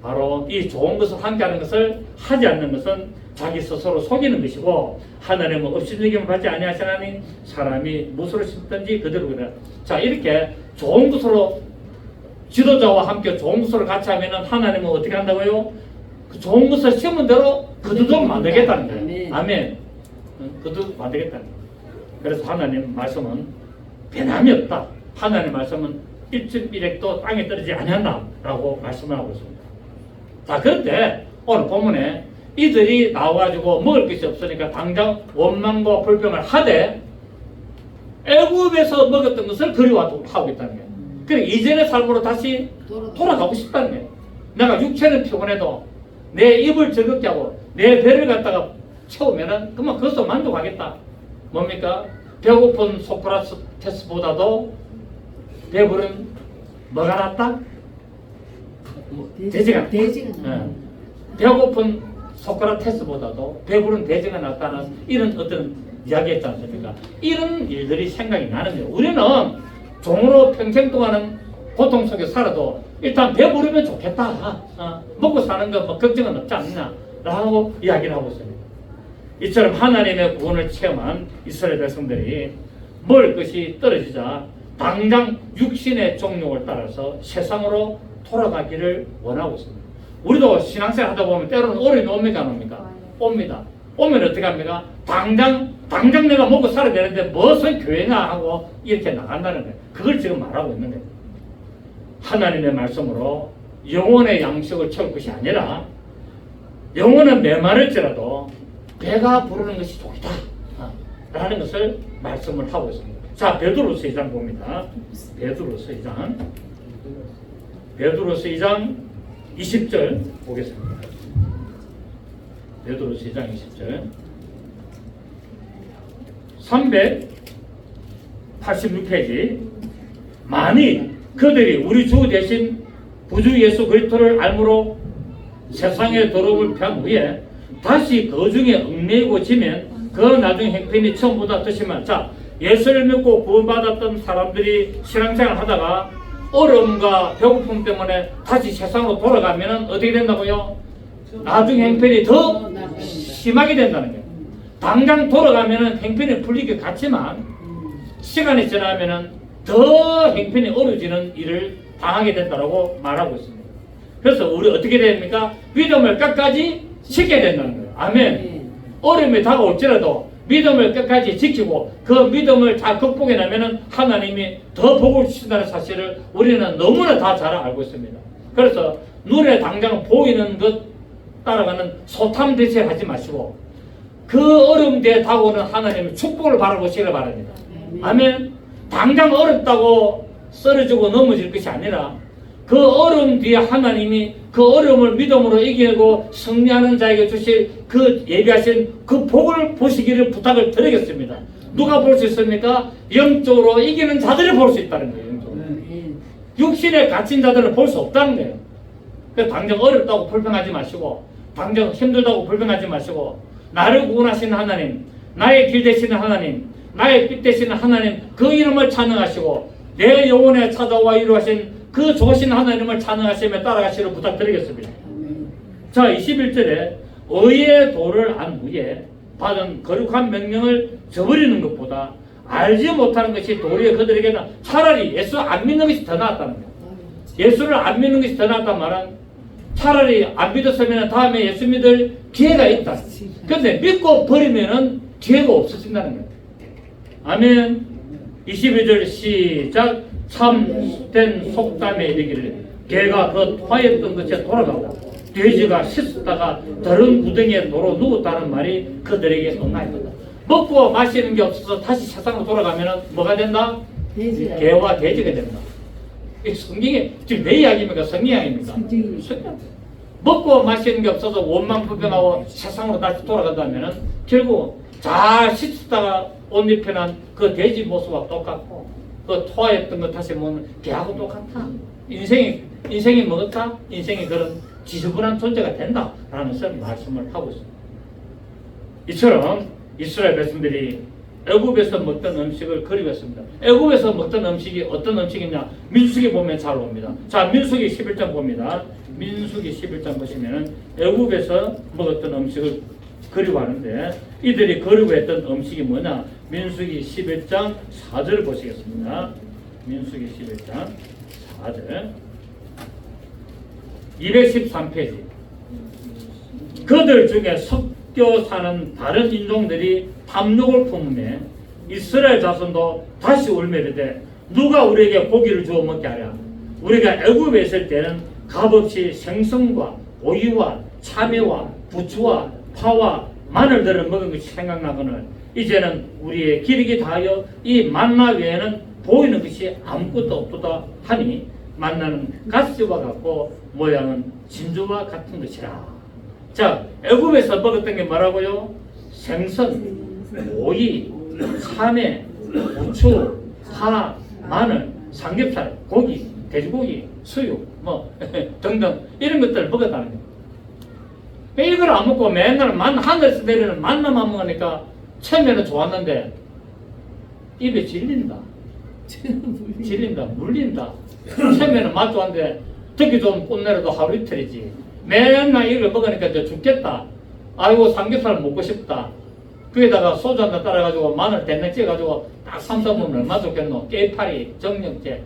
바로 이 좋은 것을 함께 하는 것을 하지 않는 것은 자기 스스로 속이는 것이고 하나님은 업신여김을 받지 아니하시나니 사람이 무엇으로 심든지 그대로 그래. 자, 이렇게 좋은 것으로 지도자와 함께 좋은 것으로 같이 하면은 하나님은 어떻게 한다고요? 그 좋은 것을 심은 대로 그대로 만들겠다는 거예요. 아멘. 그대로 만들겠다는 거예요. 그래서 하나님 말씀은 변함이 없다. 하나님 말씀은 1.1핵도 땅에 떨어지지 아니한다라고 말씀을 하고 있습니다. 자, 그런데 오늘 본문에 이들이 나와가지고 먹을 것이 없으니까 당장 원망과 불평을 하되 애굽에서 먹었던 것을 그리워하고 있다는 거예요. 그래 이전의 삶으로 다시 돌아가고 싶다는 거예요. 내가 육체는 피곤해도 내 입을 즐겁게 하고 내 배를 갖다가 채우면은 그만 그것도 만족하겠다. 뭡니까? 배고픈 소크라테스보다도 배부른 뭐가 낫다? 돼지가 낫다. 배고픈 소크라테스보다도 배부른 돼지가 낫다는 이런 어떤 이야기했지 않습니까? 이런 일들이 생각이 나는 거예요. 우리는 종으로 평생 동안은 고통 속에 살아도 일단 배부르면 좋겠다. 먹고 사는 거 뭐 걱정은 없지 않느냐 라고 이야기를 하고 있습니다. 이처럼 하나님의 구원을 체험한 이스라엘 백성들이 먹을 것이 떨어지자 당장 육신의 종욕을 따라서 세상으로 돌아가기를 원하고 있습니다. 우리도 신앙생활 하다 보면 때로는 어려움이 옵니까 안 옵니까? 옵니다. 오면 어떻게 합니까? 당장 내가 먹고 살아야 되는데 무슨 교회냐 하고 이렇게 나간다는 거예요. 그걸 지금 말하고 있는 거예요. 하나님의 말씀으로 영혼의 양식을 채울 것이 아니라 영혼은 메마를지라도 배가 부르는 것이 좋다 라는 것을 말씀을 하고 있습니다. 자, 베드로서 2장 봅니다. 베드로서 2장 20절 보겠습니다. 베드로서 2장 20절 386페이지. 만일 그들이 우리 주 대신 구주 예수 그리스도를 알므로 세상의 더러움을 편 후에 다시 그 중에 얽매이고 지면 그 나중 행편이 처음보다 더 심한. 자, 예수를 믿고 구원받았던 사람들이 신앙생활 하다가 어려움과 배고픔 때문에 다시 세상으로 돌아가면 어떻게 된다고요? 나중 행편이 더 심하게 된다는 거예요. 당장 돌아가면 행편이 풀리기 같지만 시간이 지나면 더 행편이 어려워지는 일을 당하게 된다고 말하고 있습니다. 그래서 우리 어떻게 됩니까? 믿음을 끝까지 지켜야 된다는 거예요. 아멘. 어려움이 다가올지라도 믿음을 끝까지 지키고 그 믿음을 잘 극복해 나면 하나님이 더 복을 주신다는 사실을 우리는 너무나 다 잘 알고 있습니다. 그래서 눈에 당장 보이는 것 따라가는 소탐 대체 하지 마시고 그 어려움 뒤에 다가오는 하나님의 축복을 바라보시길 바랍니다. 아멘. 당장 어렵다고 쓰러지고 넘어질 것이 아니라 그 어려움 뒤에 하나님이 그 어려움을 믿음으로 이기고 승리하는 자에게 주실 그 예비하신 그 복을 보시기를 부탁을 드리겠습니다. 누가 볼 수 있습니까? 영적으로 이기는 자들이 볼 수 있다는 거예요. 영적으로. 육신에 갇힌 자들은 볼 수 없다는 거예요. 그래서 당장 어렵다고 불평하지 마시고 당장 힘들다고 불평하지 마시고 나를 구원하시는 하나님, 나의 길 되시는 하나님, 나의 빛 되시는 하나님 그 이름을 찬양하시고 내 영혼에 찾아와 이루하신 그 좋으신 하나님을 찬양하시며 따라가시기를 부탁드리겠습니다. 자, 21절에 의의 도를 안 후에 받은 거룩한 명령을 저버리는 것보다 알지 못하는 것이 도리어 그들에게는 차라리 예수 안 믿는 것이 더 낫다는 거예요. 예수를 안 믿는 것이 더 낫단 말은 차라리 안 믿었으면 다음에 예수 믿을 기회가 있다. 그런데 믿고 버리면 기회가 없어진다는 거예요. 아멘. 22절 시작. 참된 속담에 이르기를 개가 그 화였던 것에 돌아가고 돼지가 씻었다가 더러운 구덩이에 도로 누웠다는 말이 그들에게 응하였다. 먹고 마시는 게 없어서 다시 세상으로 돌아가면 뭐가 된다? 개와 돼지가 된다. 이 성경이 지금 내 이야기입니까? 성경 이야기입니까? 성경. 먹고 마시는 게 없어서 원망불평하고 세상으로 다시 돌아간다면 결국 잘 씻었다가 옷 입혀난 그 돼지 모습과 똑같고 그 토하였던 거 다시 먹는 개하고 똑같아. 인생이 뭐가? 인생이 그런 지저분한 존재가 된다라는 말씀을 하고 있습니다. 이처럼 이스라엘 백성들이 애굽에서 먹던 음식을 그리웠습니다. 애굽에서 먹던 음식이 어떤 음식이냐? 민수기 보면 잘 옵니다. 자, 민수기 11장 봅니다. 민수기 11장 보시면은 애굽에서 먹었던 음식을 그리워하는데 이들이 그리워했던 음식이 뭐냐? 민수기 11장 4절을 보시겠습니다. 민수기 11장 4절 213페이지. 그들 중에 섞여 사는 다른 인종들이 탐욕을 품으며 이스라엘 자손도 다시 울매르되 누가 우리에게 고기를 주어 먹게 하랴. 우리가 애굽에 있을 때는 값없이 생선과 오이와 참외와 부추와 파와 마늘들을 먹은 것이 생각나거늘 이제는 우리의 기력이 다하여 이 만나 외에는 보이는 것이 아무것도 없도다 하니 만나는 가시와 같고 모양은 진주와 같은 것이라. 자, 애굽에서 먹었던 게 뭐라고요? 생선, 오이, 참외, 부추, 파, 마늘, 삼겹살, 고기, 돼지고기, 수육 뭐 등등 이런 것들을 먹었다는 거예요. 이걸 안 먹고 맨날 하늘에서 내리는 만나만 먹으니까 처음에는 좋았는데 입에 질린다. 물린다. 처음에는 맛 좋았는데 듣기 좋은 꽃내려도 하루 이틀이지. 맨날 이걸 먹으니까 이제 죽겠다. 아이고 삼겹살 먹고 싶다. 거기다가 소주 한잔 따라가지고 마늘 된장 찍어가지고 딱 삼삼으면 얼마 좋겠노. 깨파리, 정력제,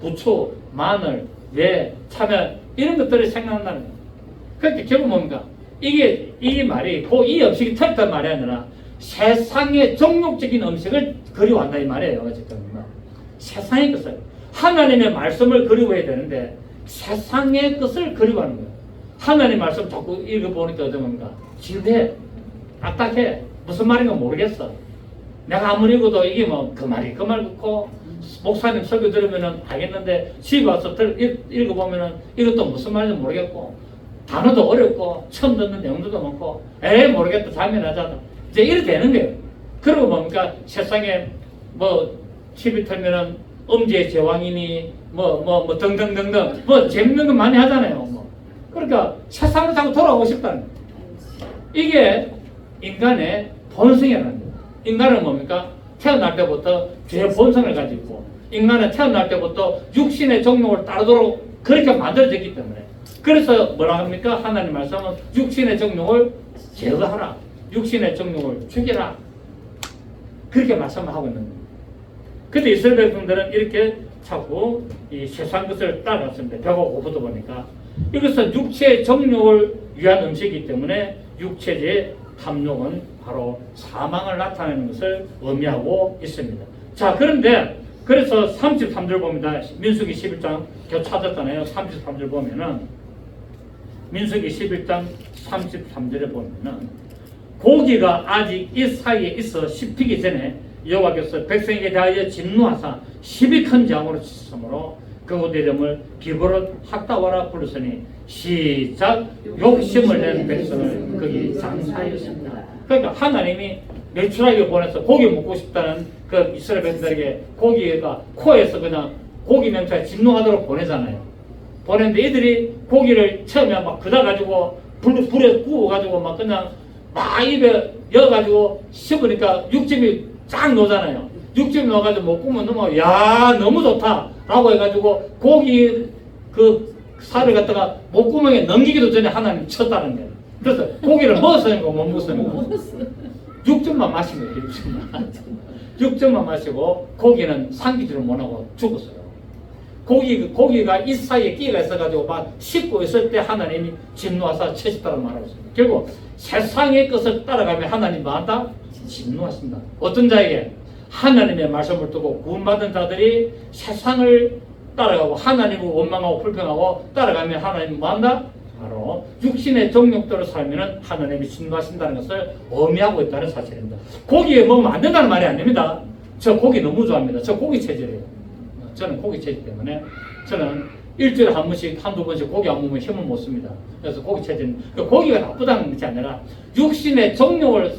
부추, 마늘, 왜, 참외 이런 것들이 생각난다는 거예요. 그렇게 결국 뭡니까? 이게 말이 이 음식이 틀렸단 말이 아니라 세상의 정욕적인 음식을 그리워한다 이 말이에요. 어쨌든 세상의 것을 하나님의 말씀을 그리워해야 되는데 세상의 것을 그리워하는 거예요. 하나님 말씀 자꾸 읽어보니까 어떤가? 지루해, 딱딱해, 무슨 말인가 모르겠어. 내가 아무리 읽어도 이게 뭐 그 말이 그 말 같고, 목사님 설교 들으면은 알겠는데 집에 와서 읽어보면은 이것도 무슨 말인지 모르겠고, 단어도 어렵고 처음 듣는 내용들도 많고, 모르겠다, 잠이 나잖아. 이제 이렇게 되는 거예요. 그리고 뭡니까? 세상에 뭐 TV 틀면은 엄지의 제왕이니 뭐 등등등등 뭐 재밌는 거 많이 하잖아요. 뭐. 그러니까 세상으로 자꾸 돌아오고 싶다는 거예요. 이게 인간의 본성이라는 거예요. 인간은 뭡니까? 태어날 때부터 죄의 본성을 가지고 있고, 인간은 태어날 때부터 육신의 정욕을 따르도록 그렇게 만들어졌기 때문에, 그래서 뭐라 합니까? 하나님 말씀은 육신의 정욕을 제거하라, 육신의 정욕을 죽여라, 그렇게 말씀을 하고 있는 거예요. 근데 이스라엘 백성들은 이렇게 자꾸 이 세상 것을 따라갔습니다. 배가 고프다 보니까. 이것은 육체의 정욕을 위한 음식이기 때문에 육체의 탐욕은 바로 사망을 나타내는 것을 의미하고 있습니다. 자, 그런데 그래서 33절 봅니다. 민수기 11장 겨 찾았잖아요. 33절 보면은 민수기 11장 33절에 보면은 고기가 아직 이 사이에 있어 씹히기 전에 여호와께서 백성에게 대하여 진노하사 십이 큰 재앙으로 치심으로 그곳 이름을 기브롯 핫다와라 부르시니 시작 욕심을 낸 백성을 거기 장사하였습니다. 그러니까 하나님이 매출하게 보내서 고기 먹고 싶다는 그 이스라엘 백성들에게 고기가 코에서 그냥 고기 냄새가 진노하도록 보내잖아요. 보냈는데 이들이 고기를 처음에 막 걷어가지고 불에 구워가지고 막 그냥 막 입에 넣어가지고 씹으니까 육즙이 쫙 녹잖아요. 육즙이 넣어가지고 먹으면 너무 너무 좋다 라고 해가지고 고기 그 살을 갖다가 목구멍에 넘기기도 전에 하나님 쳤다는 거예요. 그래서 고기를 먹었으니까 못 먹었으니까 육즙만 마시면 돼요. 육즙만 마시고 고기는 삼키지를 못하고 죽었어요. 고기가 이 사이에 끼가 있어가지고 막 씹고 있을 때 하나님이 진노하사 쳐셨다고 말하고 있습니다. 결국 세상의 것을 따라가면 하나님 뭐한다? 진노하신다. 어떤 자에게? 하나님의 말씀을 듣고 구원받은 자들이 세상을 따라가고 하나님을 원망하고 불평하고 따라가면 하나님이 뭐한다? 바로 육신의 정욕대로 살면 하나님이 진노하신다는 것을 의미하고 있다는 사실입니다. 고기 먹으면 안 된다는 말이 아닙니다. 저 고기 너무 좋아합니다. 저 고기 체질이에요. 저는 고기 체질 때문에 저는 일주일에 한 번씩 한두 번씩 고기 안 먹으면 힘을 못 씁니다. 그래서 고기 체질, 고기가 나쁘다는 것이 아니라 육신의 정욕을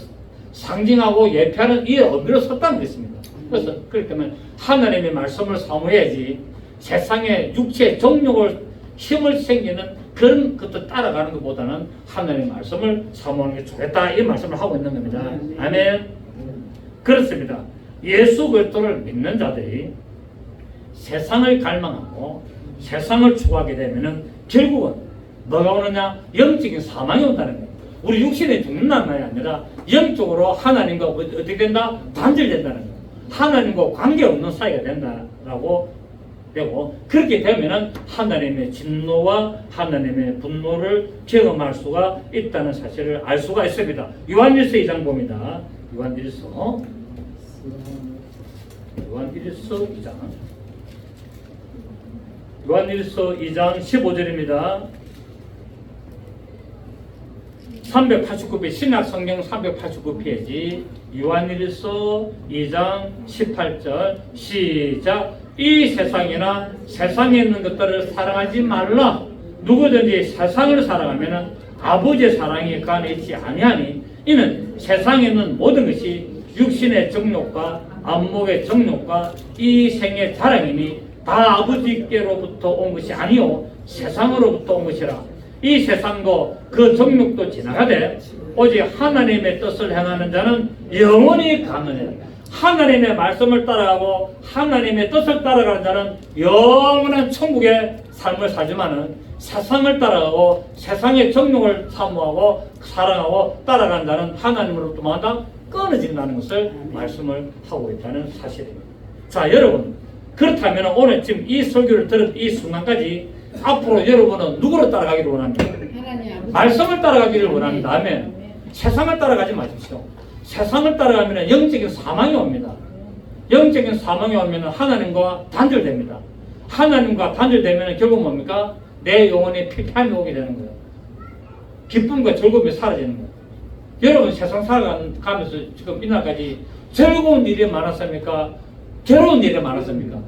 상징하고 예표하는 이 의미로 섰다는 것입니다. 그래서 그렇기 때문에 하나님의 말씀을 사모해야지 세상의 육체의 정욕을 힘을 생기는 그런 것도 따라가는 것보다는 하나님의 말씀을 사모하는 게 좋겠다 이 말씀을 하고 있는 겁니다. 아멘. 그렇습니다. 예수 그리스도를 믿는 자들이 세상을 갈망하고 세상을 추구하게 되면은 결국은 뭐가 오느냐? 영적인 사망이 온다는 거예요. 우리 육신에 죽는다는 말이 아니라 영적으로 하나님과 어떻게 된다? 단절된다는 거예요. 하나님과 관계없는 사이가 된다라고 되고, 그렇게 되면은 하나님의 진노와 하나님의 분노를 경험할 수가 있다는 사실을 알 수가 있습니다. 요한일서 2장 봅니다. 요한일서 2장 요한일서 2장 15절입니다. 389페이지 신약성경 389페이지 요한일서 2장 18절 시작. 이 세상이나 세상에 있는 것들을 사랑하지 말라. 누구든지 세상을 사랑하면 아버지의 사랑이 그 안에 있지 아니하니 이는 세상에 있는 모든 것이 육신의 정욕과 안목의 정욕과 이 생의 자랑이니 다 아버지께로부터 온 것이 아니요 세상으로부터 온 것이라. 이 세상도 그 정욕도 지나가되 오직 하나님의 뜻을 행하는 자는 영원히 가느니라. 하나님의 말씀을 따라가고 하나님의 뜻을 따라가는 자는 영원한 천국의 삶을 살지만은 세상을 따라가고 세상의 정욕을 사모하고 사랑하고 따라가는 자는 하나님으로부터 뭐한다? 끊어진다는 것을 말씀을 하고 있다는 사실입니다. 자, 여러분, 그렇다면 오늘 지금 이 설교를 들은 이 순간까지 앞으로 여러분은 누구를 따라가기를 원합니까? 말씀을 따라가기를 원합니다. 아멘. 세상을 따라가지 마십시오. 세상을 따라가면 영적인 사망이 옵니다. 영적인 사망이 오면 하나님과 단절됩니다. 하나님과 단절되면 결국 뭡니까? 내 영혼에 피폐함이 오게 되는 거예요. 기쁨과 즐거움이 사라지는 거예요. 여러분 세상 살아가면서 지금 이날까지 즐거운 일이 많았습니까? 괴로운 일이 많았습니까?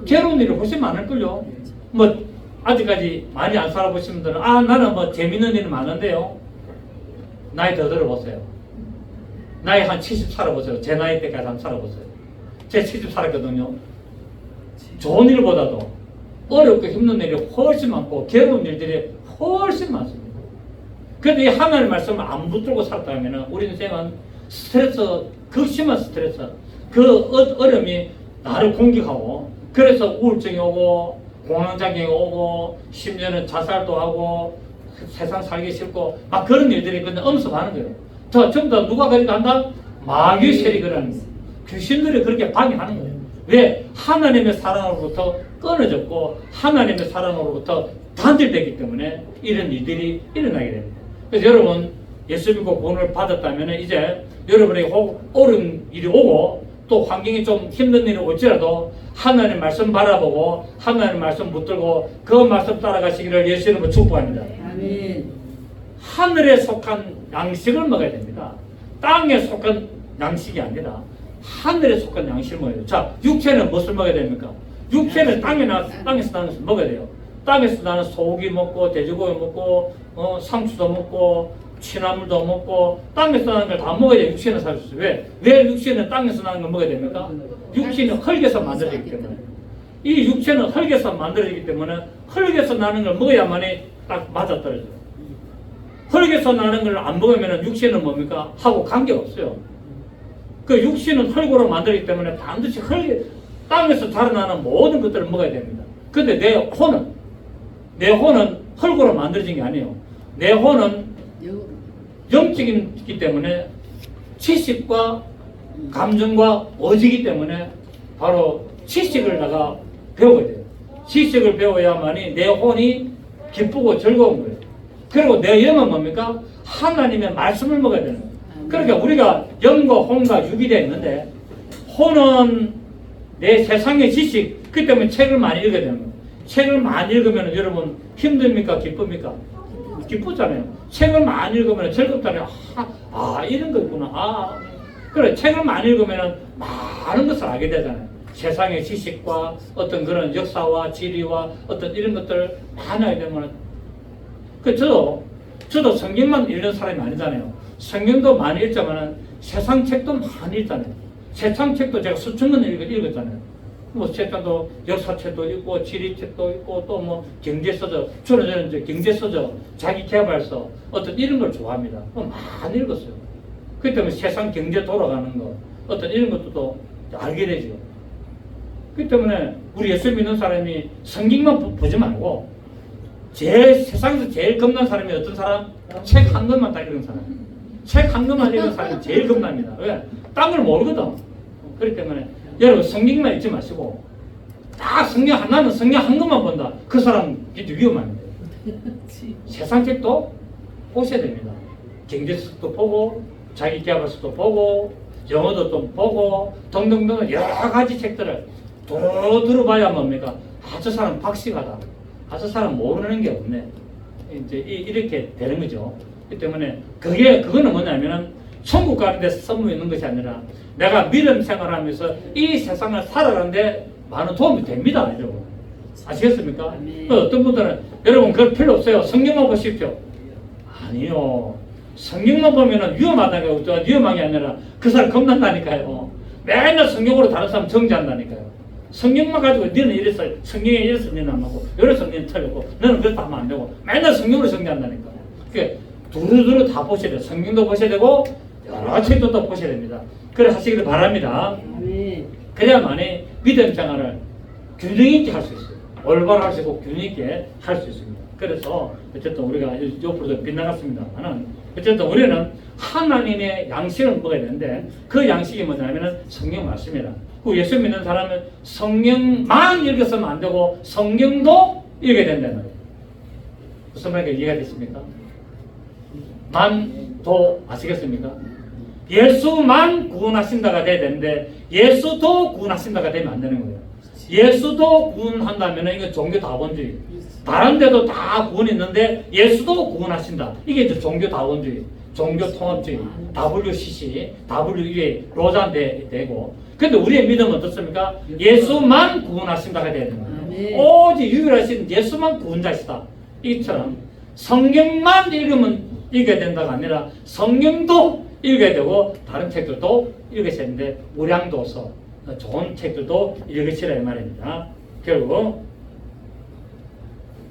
괴로운 일이 훨씬 많을걸요. 뭐 아직까지 많이 안 살아보신 분들은 나는 뭐 재밌는 일이 많은데요. 나이 더 들어보세요. 나이 한 70 살아보세요. 제 나이 때까지 한번 살아보세요. 제 70 살았거든요. 좋은 일보다도 어렵고 힘든 일이 훨씬 많고 괴로운 일들이 훨씬 많습니다. 그런데 이 하나님의 말씀을 안 붙들고 살았다면 우리 인생은 스트레스, 극심한 스트레스, 그 어려움이 나를 공격하고 그래서 우울증이 오고 공황장애가 오고 심지어는 자살도 하고 세상 살기 싫고 막 그런 일들이 근데 엄습하는 거예요. 전부 다 누가 그렇게 한다? 마귀의 세력이라는 거예요. 귀신들이 그렇게 방해하는 거예요. 왜? 하나님의 사랑으로부터 끊어졌고 하나님의 사랑으로부터 단절되기 때문에 이런 일들이 일어나게 됩니다. 그래서 여러분 예수 믿고 구원을 받았다면 이제 여러분에게 어려운 일이 오고 또 환경이 좀 힘든 일이 올지라도 하나님 말씀 바라보고 하나님 말씀 붙들고 그 말씀 따라가시기를 예수 이름으로 축복합니다. 아멘. 하늘에 속한 양식을 먹어야 됩니다. 땅에 속한 양식이 아니라 하늘에 속한 양식을 먹어야 돼요. 자, 육체는 무엇을 먹어야 됩니까? 육체는 땅에서 나는 것을 먹어야 돼요. 땅에서 나는 소고기 먹고 돼지고기 먹고 상추도 먹고 취나물도 먹고 땅에서 나는 걸 다 먹어야 돼요. 육체는 살 수 있어요. 왜 육체는 땅에서 나는 걸 먹어야 됩니까? 육체는 흙에서 만들어지기 때문에 이 육체는 흙에서 만들어지기 때문에 흙에서 나는 걸 먹어야만이 딱 맞아떨어져요. 흙에서 나는 걸 안 먹으면 육체는 뭡니까? 하고 관계없어요. 그 육신은 흙으로 만들기 때문에 반드시 땅에서 자라나는 모든 것들을 먹어야 됩니다. 근데 내 혼은 흙으로 만들어진 게 아니에요. 내 혼은 영적이기 때문에 지식과 감정과 의지이기 때문에 바로 지식을 내가 배워야 돼요. 지식을 배워야만이 내 혼이 기쁘고 즐거운 거예요. 그리고 내 영은 뭡니까? 하나님의 말씀을 먹어야 되는 거예요. 그러니까 우리가 영과 혼과 육이 되어 있는데 혼은 내 세상의 지식, 그 때문에 책을 많이 읽어야 되는 거예요. 책을 많이 읽으면 여러분 힘듭니까? 기쁩니까? 기쁘잖아요. 책을 많이 읽으면 즐겁잖아요. 이런 거 있구나. 그래, 책을 많이 읽으면 많은 것을 알게 되잖아요. 세상의 지식과 어떤 그런 역사와 지리와 어떤 이런 것들 많이 알게 되면 저도 성경만 읽는 사람이 아니잖아요. 성경도 많이 읽지만 세상 책도 많이 읽잖아요. 세상 책도 제가 수천 권 읽었잖아요. 뭐 세상도 역사책도 있고 지리책도 있고 또 뭐 경제서적, 저는 이제 경제서적, 자기개발서 어떤 이런 걸 좋아합니다. 많이 읽었어요. 그렇기 때문에 세상 경제 돌아가는 거 어떤 이런 것도 또 알게 되죠. 그렇기 때문에 우리 예수 믿는 사람이 성경만 보지 말고 세상에서 제일 겁난 사람이 어떤 사람? 책 한 권만 딱 읽은 사람. 책 한 권만 읽은 사람이 제일 겁납니다. 왜? 딴 걸 모르거든. 그렇기 때문에 여러분 성경만 읽지 마시고 딱 나는 성경 한 권만 본다. 그 사람 진짜 위험합니다. 세상 책도 보셔야 됩니다. 경제서도 보고 자기개발서도 보고 영어도 좀 보고 등등등 여러 가지 책들을 들어봐야 뭡니까? 저 사람 박식하다. 저 사람 모르는 게 없네. 이제 이렇게 되는 거죠. 그렇기 때문에 그거는 뭐냐면은 천국 가는 데 선물 있는 것이 아니라 내가 믿음 생활하면서 이 세상을 살아가는데 많은 도움이 됩니다. 여러분. 아시겠습니까? 어떤 분들은 여러분 그럴 필요 없어요. 성경만 보십시오. 아니요. 성경만 보면은 위험하다니까요. 위험한 게 아니라 그 사람 겁난다니까요. 맨날 성경으로 다른 사람 정죄한다니까요. 성경만 가지고 너는 이래서 성경에 이래서 너는 안 하고 이래서 너는 틀리고 너는 그렇다 하면 안 되고 맨날 성경으로 정죄한다니까요. 그러니까 두루두루 다 보셔야 돼요. 성경도 보셔야 되고 여러 책도 또 보셔야 됩니다. 그래 하시기를 바랍니다. 그래야만이 믿음 생활을 균형 있게 할 수 있어요. 올바로 하시고 균형 있게 할 수 있습니다. 그래서 어쨌든 우리가 옆으로 빗나갔습니다만은 어쨌든 우리는 하나님의 양식을 먹어야 되는데 그 양식이 뭐냐면은 성경 말씀이라. 그 예수 믿는 사람은 성경만 읽었으면 안 되고 성경도 읽어야 된다는 거예요. 무슨 말인가 이해가 됐습니까? 만도 아시겠습니까? 예수만 구원하신다가 돼야 되는데 예수도 구원하신다가 되면 안 되는 거예요. 예수도 구원한다면 이건 종교 다원주의. 다른 데도 다 구원이 있는데 예수도 구원하신다. 이게 이제 종교다원주의, 종교통합주의, WCC, WEA, 로잔 되고. 근데 우리의 믿음은 어떻습니까? 예수만 구원하신다가 돼야 됩니다. 오직 유일하신 예수만 구원자시다. 이처럼 성경만 읽으면 읽어야 된다가 아니라 성경도 읽어야 되고 다른 책들도 읽으셔야 되는데 우량도서 좋은 책들도 읽으시라 이 말입니다. 결국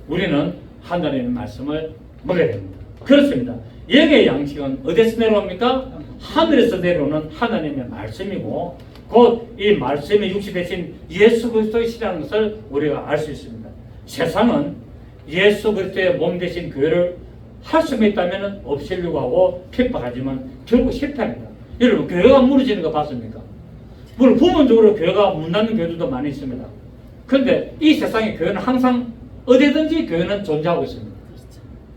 우리는 하나님의 말씀을 먹어야 됩니다. 그렇습니다. 영의 양식은 어디서 내려옵니까? 하늘에서 내려오는 하나님의 말씀이고 곧 이 말씀의 육시 대신 예수 그리스도이시라는 것을 우리가 알 수 있습니다. 세상은 예수 그리스도의 몸 대신 교회를 할 수만 있다면 없애려고 하고 핍박하지만 결국 실패합니다. 여러분 교회가 무너지는 거 봤습니까? 물론 부분적으로 교회가 문 닫는 교회들도 많이 있습니다. 그런데 이 세상의 교회는 항상 어디든지 교회는 존재하고 있습니다.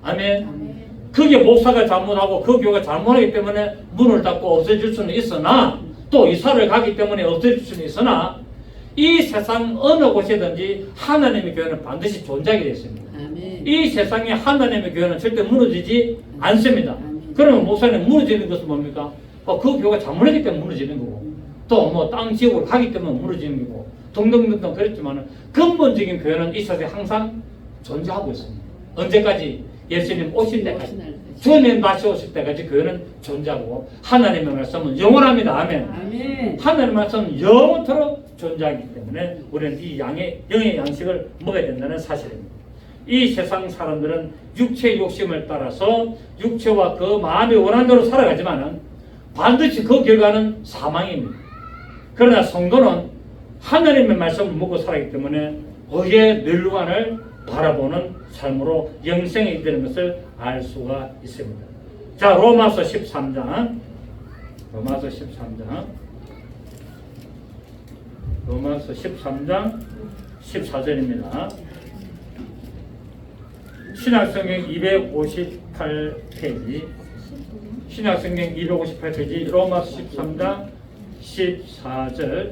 아멘. 그게 목사가 잘못하고 그 교회가 잘못하기 때문에 문을 닫고 없어질 수는 있으나 또 이사를 가기 때문에 없어질 수는 있으나 이 세상 어느 곳이든지 하나님의 교회는 반드시 존재하게 되어 있습니다. 이 세상에 하나님의 교회는 절대 무너지지 않습니다. 그러면 목사님 무너지는 것은 뭡니까? 그 교회가 잘못했기 때문에 무너지는 거고 또 뭐 땅 지역으로 가기 때문에 무너지는 거고 등등등등 그랬지만 근본적인 교회는 이 세상에 항상 존재하고 있습니다. 언제까지? 예수님 오실 때까지. 주님 다시 오실 때까지 교회는 존재하고 하나님의 말씀은 영원합니다. 아멘. 하나님의 말씀은 영원토록 존재하기 때문에 우리는 이 영의 양식을 먹어야 된다는 사실입니다. 이 세상 사람들은 육체의 욕심을 따라서 육체와 그 마음이 원하는 대로 살아가지만 반드시 그 결과는 사망입니다. 그러나 성도는 하나님의 말씀을 먹고 살아가기 때문에 의의 멸류관을 바라보는 삶으로 영생에 이르는 것을 알 수가 있습니다. 자, 로마서 13장 14절입니다. 신약성경 258페이지 신약성경 258페이지 로마서 13장 14절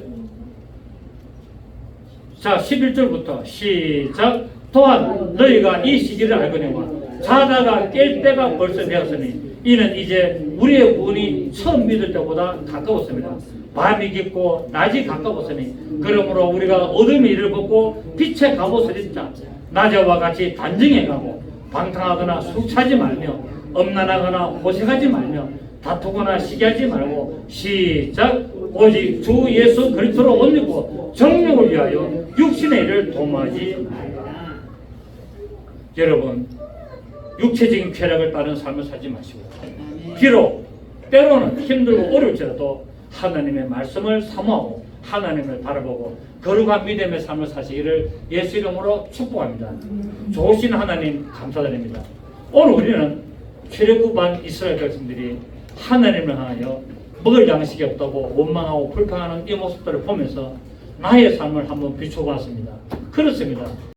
자 11절부터 시작. 또한 너희가 이 시기를 알거니와 자다가 깰 때가 벌써 되었으니 이는 이제 우리의 구원이 처음 믿을 때보다 가까웠습니다. 밤이 깊고 낮이 가까웠으니 그러므로 우리가 어둠의 일을 벗고 빛의 갑옷을 입자. 낮에와 같이 단정해 가고 방탕하거나 숙차지 말며 엄난하거나 호색하지 말며 다투거나 시기하지 말고 시작. 오직 주 예수 그리스도로 옷 입고 정욕을 위하여 육신의 일을 도모하지 말라. 여러분 육체적인 쾌락을 따른 삶을 살지 마시고 비록 때로는 힘들고 어려울지라도 하나님의 말씀을 사모하고 하나님을 바라보고 거룩한 믿음의 삶을 사시기를 예수 이름으로 축복합니다. 좋으신 하나님 감사드립니다. 오늘 우리는 출애굽한 이스라엘 백성들이 하나님을 향하여 먹을 양식이 없다고 원망하고 불평하는 이 모습들을 보면서 나의 삶을 한번 비춰봤습니다. 그렇습니다.